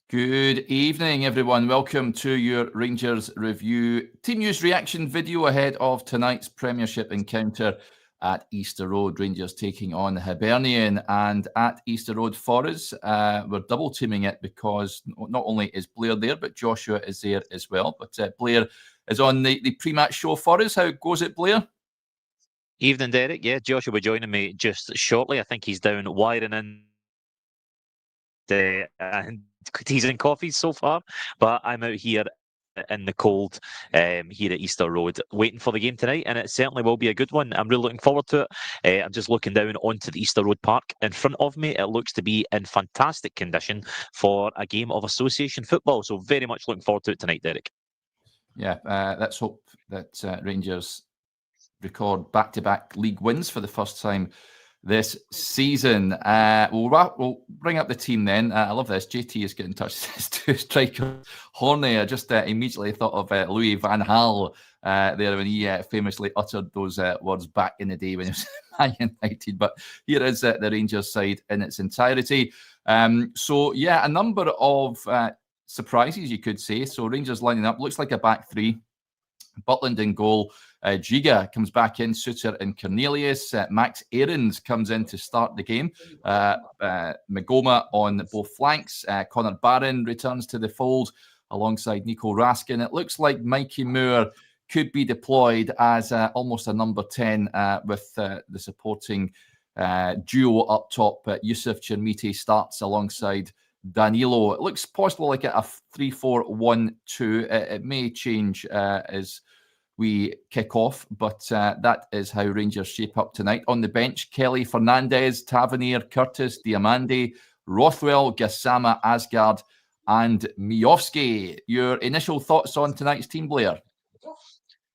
Good evening, everyone. Welcome to your Rangers review team news reaction video ahead of tonight's Premiership encounter at Easter Road. Rangers taking on Hibernian, and at Easter Road for us, we're double teaming it because not only is Blair there, but Joshua is there as well. But Blair is on the pre-match show for us. How goes it, Blair? Evening, Derek. Yeah, Joshua will be joining me just shortly. I think he's down wiring in and teas and coffees so far, but I'm out here in the cold here at Easter Road waiting for the game tonight, and it certainly will be a good one. I'm really looking forward to it. I'm just looking down onto the Easter Road Park in front of me. It looks to be in fantastic condition for a game of association football, so very much looking forward to it tonight, Derek. Yeah, let's hope that Rangers record back-to-back league wins for the first time this season. We'll bring up the team then. I love this. JT is getting in touch with his two strikers. Horny, I just immediately thought of Louis van Gaal there when he famously uttered those words back in the day when he was at Man United. But here is the Rangers side in its entirety. So, yeah, a number of surprises, you could say. So Rangers lining up. Looks like a back three. Butland in goal. Giga comes back in, Suter and Cornelius. Max Aarons comes in to start the game. Magoma on both flanks. Connor Barron returns to the fold alongside Nico Raskin. It looks like Mikey Moore could be deployed as almost a number 10 with the supporting duo up top. Yusuf Chermiti starts alongside Danilo. It looks possible like a 3-4-1-2. It may change as we kick off, but that is how Rangers shape up tonight. On the bench, Kelly, Fernandez, Tavernier, Curtis, Diamande, Rothwell, Gassama, Asgard, and Miovski. Your initial thoughts on tonight's team, Blair?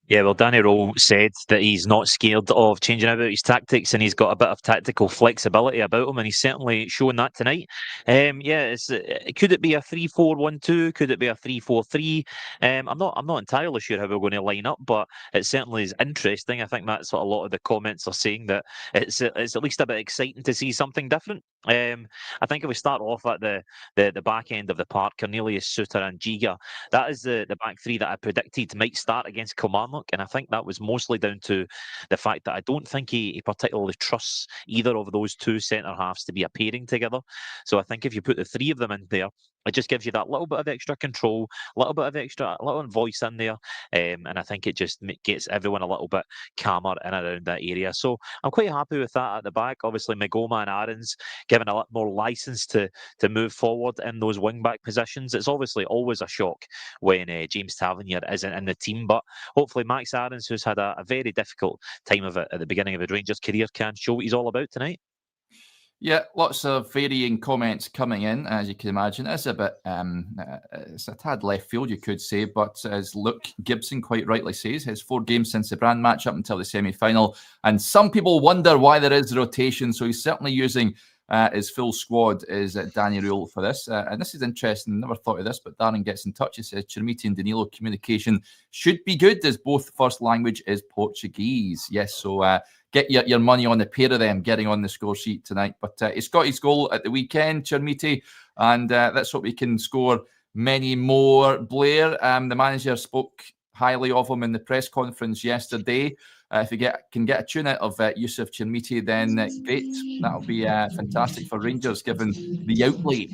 Yeah, well, Danny Rowe said that he's not scared of changing about his tactics, and he's got a bit of tactical flexibility about him, and he's certainly showing that tonight. Could it be a 3-4-1-2? Could it be a 3-4-3? I'm not entirely sure how we're going to line up, but it certainly is interesting. I think that's what a lot of the comments are saying, that it's at least a bit exciting to see something different. I think if we start off at the back end of the park, Cornelius, Suter, and Giga, that is the back three that I predicted might start against Kilmarnock, and I think that was mostly down to the fact that I don't think he particularly trusts either of those two centre halves to be a pairing together. So I think if you put the three of them in there, it just gives you that little bit of extra control, a little voice in there, and I think it just gets everyone a little bit calmer in and around that area. So I'm quite happy with that at the back. Obviously, Magoma and Aarons given a lot more license to move forward in those wing-back positions. It's obviously always a shock when James Tavernier isn't in the team, but hopefully Max Aarons, who's had a very difficult time of it at the beginning of his Rangers career, can show what he's all about tonight. Yeah, lots of varying comments coming in, as you can imagine. It's a bit, it's a tad left field, you could say, but as Luke Gibson quite rightly says, his 4 games since the Brand match up until the semi-final, and some people wonder why there is rotation, so he's certainly using his full squad is Danny Rule for this. And this is interesting, never thought of this, but Darren gets in touch. He says, Chermiti and Danilo communication should be good, as both first language is Portuguese. Yes, so get your money on the pair of them getting on the score sheet tonight. But he's got his goal at the weekend, Chermiti, and let's hope he can score many more. Blair, the manager, spoke highly of him in the press conference yesterday. If you can get a tune out of Yusuf Chermiti, then great. That'll be fantastic for Rangers, given the outlay.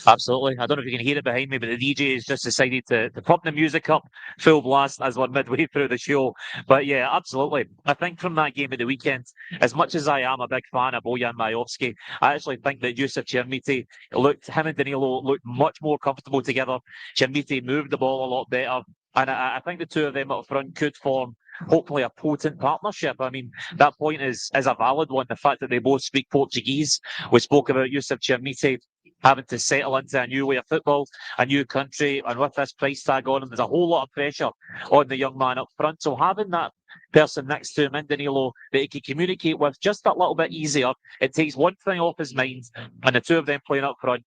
Absolutely. I don't know if you can hear it behind me, but the DJ has just decided to pump the music up full blast as we're midway through the show. But yeah, absolutely. I think from that game at the weekend, as much as I am a big fan of Bojan Majovski, I actually think that Yusuf Chermiti him and Danilo looked much more comfortable together. Chermiti moved the ball a lot better. And I think the two of them up front could form hopefully a potent partnership. I mean, that point is a valid one. The fact that they both speak Portuguese. We spoke about Yusuf Chermiti having to settle into a new way of football, a new country, and with this price tag on him, there's a whole lot of pressure on the young man up front. So having that person next to him in Danilo that he can communicate with just that little bit easier, it takes one thing off his mind, and the two of them playing up front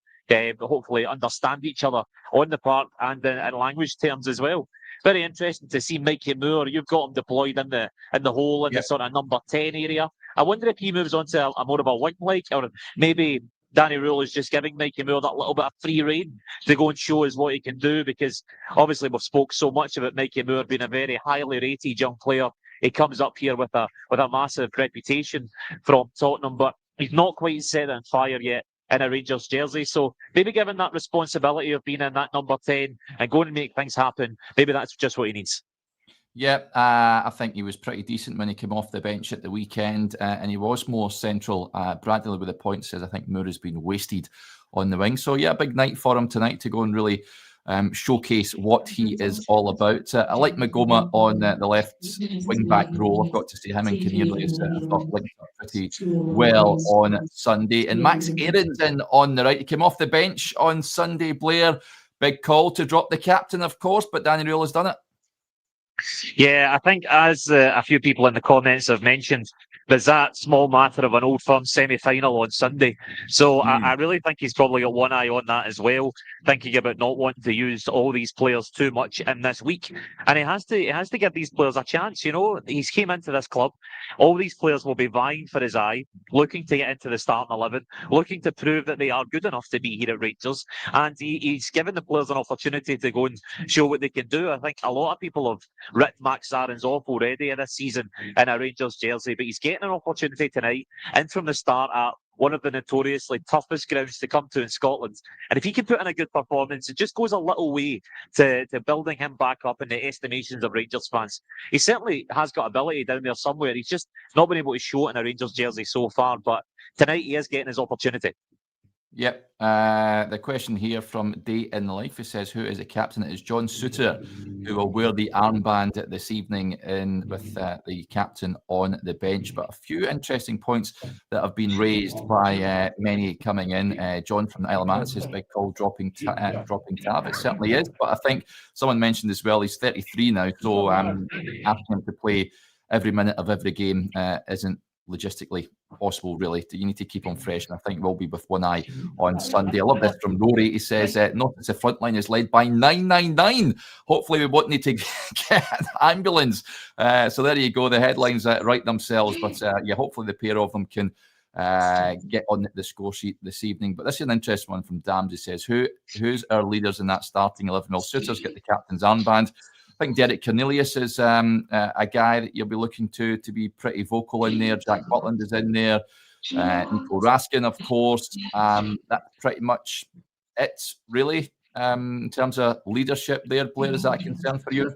hopefully understand each other on the park and in language terms as well. Very interesting to see Mikey Moore. You've got him deployed in the hole in the sort of number 10 area. I wonder if he moves on to a more of a wing like, or maybe Danny Rule is just giving Mikey Moore that little bit of free rein to go and show us what he can do, because obviously we've spoke so much about Mikey Moore being a very highly rated young player. He comes up here with a massive reputation from Tottenham, but he's not quite set on fire yet in a Rangers jersey. So maybe given that responsibility of being in that number 10 and going to make things happen, maybe that's just what he needs. Yeah, I think he was pretty decent when he came off the bench at the weekend, and he was more central. Bradley with the point says, I think Moore has been wasted on the wing. So yeah, big night for him tonight to go and really showcase what he is all about. I like Magoma on the left wing back role. I've got to say him and Cornelius I thought linked up pretty well on Sunday. And Max Aaron's in on the right. He came off the bench on Sunday, Blair. Big call to drop the captain, of course, but Danny Rule has done it. Yeah, I think as a few people in the comments have mentioned, there's that small matter of an Old Firm semi-final on Sunday. So I really think he's probably got one eye on that as well, thinking about not wanting to use all these players too much in this week. And he has to give these players a chance. You know, he's came into this club. All these players will be vying for his eye, looking to get into the starting 11, looking to prove that they are good enough to be here at Rangers. And he's given the players an opportunity to go and show what they can do. I think a lot of people have written Max Aaron's off already in this season in a Rangers jersey, but he's getting an opportunity tonight and from the start at one of the notoriously toughest grounds to come to in Scotland. And if he can put in a good performance, it just goes a little way to building him back up in the estimations of Rangers fans. He certainly has got ability down there somewhere. He's just not been able to show it in a Rangers jersey so far, but tonight he is getting his opportunity. Yep. The question here from Day in Life, he says, who is the captain? It is John Suter, who will wear the armband this evening in with the captain on the bench. But a few interesting points that have been raised by many coming in. John from the Isle of Man says, big call dropping tab. It certainly is. But I think someone mentioned as well, he's 33 now. So asking him to play every minute of every game isn't logistically possible, really. You need to keep on fresh, and I think we'll be with one eye on Sunday. I love this from Rory. He says, notice the front line is led by 999. Hopefully we won't need to get an ambulance. So there you go. The headlines write themselves, but yeah, hopefully the pair of them can get on the score sheet this evening. But this is an interesting one from Dams. He says, who's our leaders in that starting 11? Well, Suter's got the captain's armband. I think Derek Cornelius is a guy that you'll be looking to be pretty vocal in there. Jack Butland is in there. Nico Raskin, of course. That's pretty much it, really, in terms of leadership there. Blair, is that a concern for you?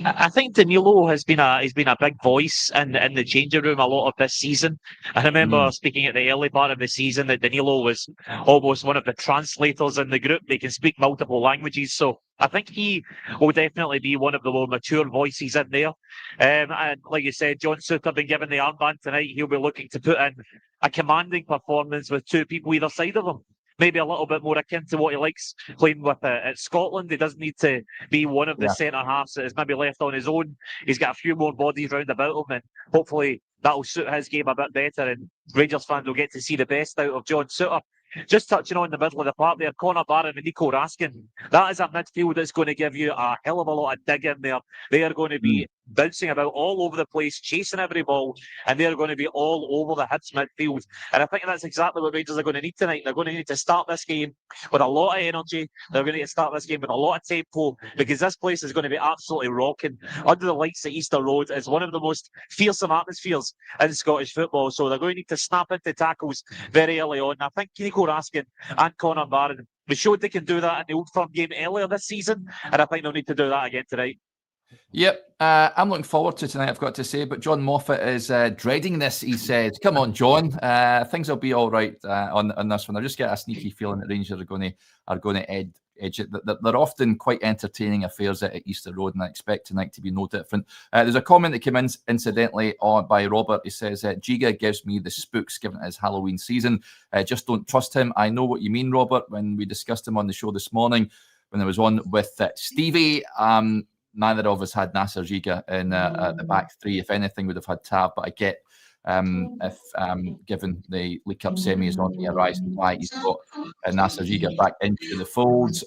I think Danilo has been a big voice in the changing room a lot of this season. I remember speaking at the early part of the season that Danilo was almost one of the translators in the group. They can speak multiple languages, so I think he will definitely be one of the more mature voices in there. And like you said, John Suter been given the armband tonight. He'll be looking to put in a commanding performance with two people either side of him. Maybe a little bit more akin to what he likes playing with at Scotland. He doesn't need to be one of the centre halves that is maybe left on his own. He's got a few more bodies round about him, and hopefully that'll suit his game a bit better, and Rangers fans will get to see the best out of John Suter. Just touching on the middle of the park there, Connor Barron and Nico Raskin. That is a midfield that's going to give you a hell of a lot of dig in there. They are going to be bouncing about all over the place, chasing every ball, and they're going to be all over the Hibs midfield. And I think that's exactly what Rangers are going to need tonight. They're going to need to start this game with a lot of energy. They're going to need to start this game with a lot of tempo, because this place is going to be absolutely rocking. Under the lights at Easter Road is one of the most fearsome atmospheres in Scottish football. So they're going to need to snap into tackles very early on. And I think Nico Raskin and Connor Barron, they showed they can do that in the Old Firm game earlier this season, and I think they'll need to do that again tonight. Yep, I'm looking forward to tonight, I've got to say. But John Moffat is dreading this, he said. Come on, John. Things will be all right on this one. I just get a sneaky feeling that Rangers are going to edge it. They're often quite entertaining affairs at Easter Road, and I expect tonight to be no different. There's a comment that came in, incidentally, by Robert. He says, Giga gives me the spooks given his Halloween season. Just don't trust him. I know what you mean, Robert. When we discussed him on the show this morning, when I was on with Stevie, neither of us had Nasser Giga in the back three. If anything, would have had Tab. But I get if given the League Cup semi is on the horizon, why he's got Nasser Giga back into the folds.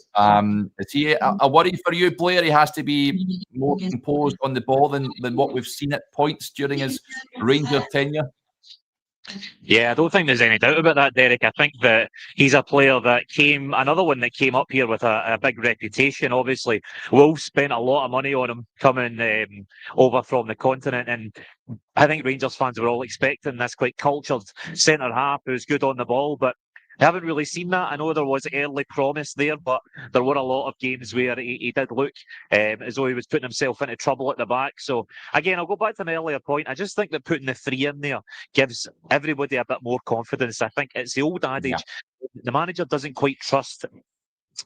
Is he a worry for you, Blair? He has to be more composed on the ball than what we've seen at points during his Rangers tenure. Yeah, I don't think there's any doubt about that, Derek. I think that he's a player that another one that came up here with a big reputation. Obviously, Wolves spent a lot of money on him coming over from the continent, and I think Rangers fans were all expecting this quite cultured centre half who's good on the ball, but I haven't really seen that. I know there was early promise there, but there were a lot of games where he did look as though he was putting himself into trouble at the back. So again, I'll go back to my earlier point. I just think that putting the 3 in there gives everybody a bit more confidence. I think it's the old adage, the manager doesn't quite trust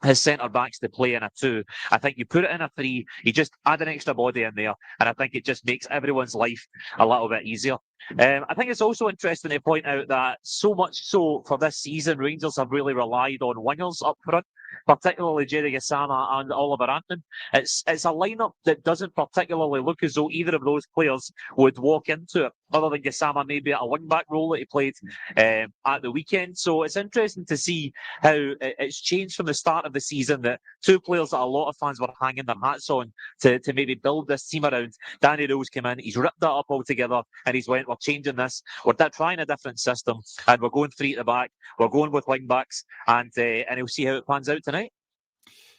his centre backs to play in a 2. I think you put it in a 3, you just add an extra body in there, and I think it just makes everyone's life a little bit easier. I think it's also interesting to point out that so much so for this season, Rangers have really relied on wingers up front, particularly Jerry Gassama and Oliver Antman. It's a lineup that doesn't particularly look as though either of those players would walk into it, other than Gassama maybe at a wing-back role that he played at the weekend. So it's interesting to see how it's changed from the start of the season, that 2 players that a lot of fans were hanging their hats on to maybe build this team around. Danny Rose came in, he's ripped that up altogether, and he's went, we're changing this, we're trying a different system, and we're going 3 at the back, we're going with wing backs, and he'll see how it pans out tonight.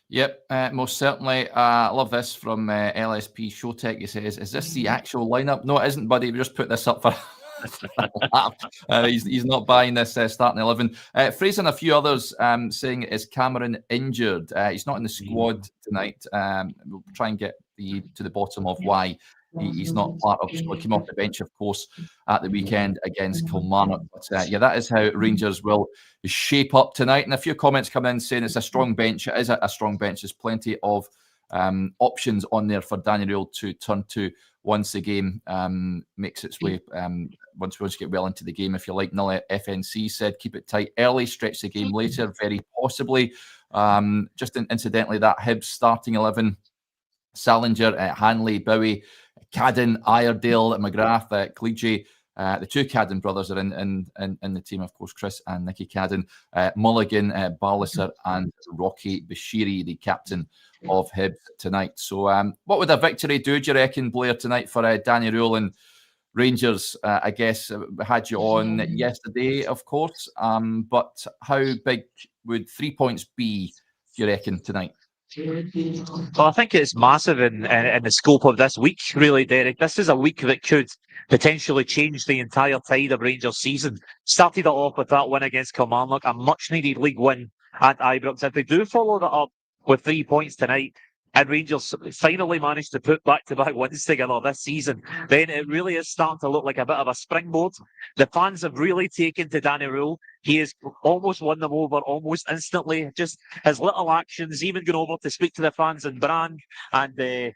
Yep, most certainly. I love this from LSP Showtech. He says, is this the actual lineup? No, it isn't, buddy. We just put this up for he's not buying this starting 11. Fraser and a few others saying, is Cameron injured? He's not in the squad tonight. We'll try and get to the bottom of why he's not part of the squad. Came off the bench, of course, at the weekend against Kilmarnock. But yeah, that is how Rangers will shape up tonight. And a few comments come in saying it's a strong bench. It is a strong bench. There's plenty of options on there for Danny Rule to turn to once the game makes its way. Once you get well into the game, if you like. Null FNC said, keep it tight early, stretch the game later, very possibly. Just incidentally, that Hibs starting 11, Salinger, Hanley, Bowie, Cadden, Iredale, McGrath, Cleege. The 2 Cadden brothers are in the team, of course, Chris and Nicky Cadden, Mulligan, Barlaser, and Rocky Bashiri, the captain of Hibs tonight. So what would a victory do you reckon, Blair, tonight for Danny Rule and Rangers? I guess we had you on yesterday, of course, but how big would 3 points be, do you reckon, tonight? Well, I think it's massive in the scope of this week, really, Derek. This is a week that could potentially change the entire tide of Rangers' season. Started it off with that win against Kilmarnock, a much-needed league win at Ibrox. If they do follow that up with 3 points tonight, and Rangers finally managed to put back-to-back wins together this season, then it really is starting to look like a bit of a springboard. The fans have really taken to Danny Rule. He has almost won them over almost instantly. Just his little actions, even going over to speak to the fans in Brand, and the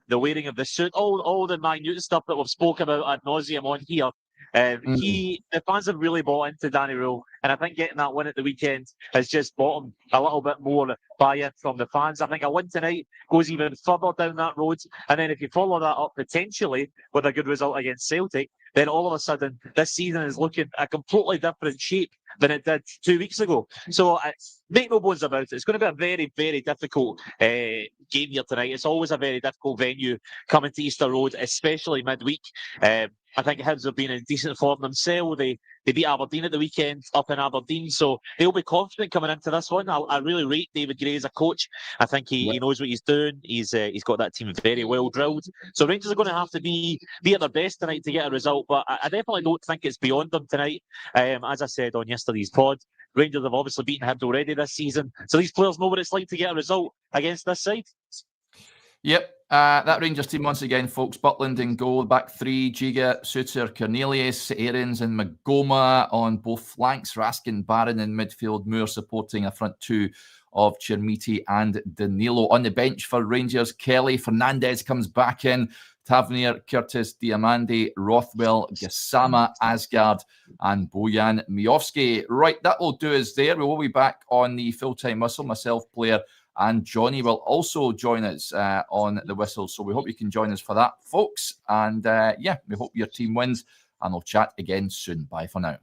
wearing of the suit, all the minute stuff that we've spoken about ad nauseum on here. The fans have really bought into Danny Rule, and I think getting that win at the weekend has just bought him a little bit more buy-in from the fans. I think a win tonight goes even further down that road, and then if you follow that up potentially with a good result against Celtic, then all of a sudden this season is looking a completely different shape than it did 2 weeks ago. So make no bones about it. It's going to be a very, very difficult game here tonight. It's always a very difficult venue coming to Easter Road, especially midweek. I think Hibs have been in decent form themselves. They beat Aberdeen at the weekend up in Aberdeen, so they'll be confident coming into this one. I really rate David Gray as a coach. I think he knows what he's doing. He's got that team very well drilled. So Rangers are going to have to be at their best tonight to get a result, but I definitely don't think it's beyond them tonight. As I said on yesterday's pod, Rangers have obviously beaten Hibs already this season, so these players know what it's like to get a result against this side. Yep, that Rangers team once again, folks. Butland in goal, back 3, Giga, Suter, Cornelius, Aarons and Magoma on both flanks, Raskin, Barron in midfield, Moore supporting a front 2 of Chermiti and Danilo. On the bench for Rangers, Kelly, Fernandez comes back in, Tavernier, Curtis, Diamandi, Rothwell, Gassama, Asgard, and Bojan Miovski. Right, that will do us there. We will be back on the full-time whistle. Myself, Blair, and Johnny will also join us on the whistle. So we hope you can join us for that, folks. And yeah, we hope your team wins. And we'll chat again soon. Bye for now.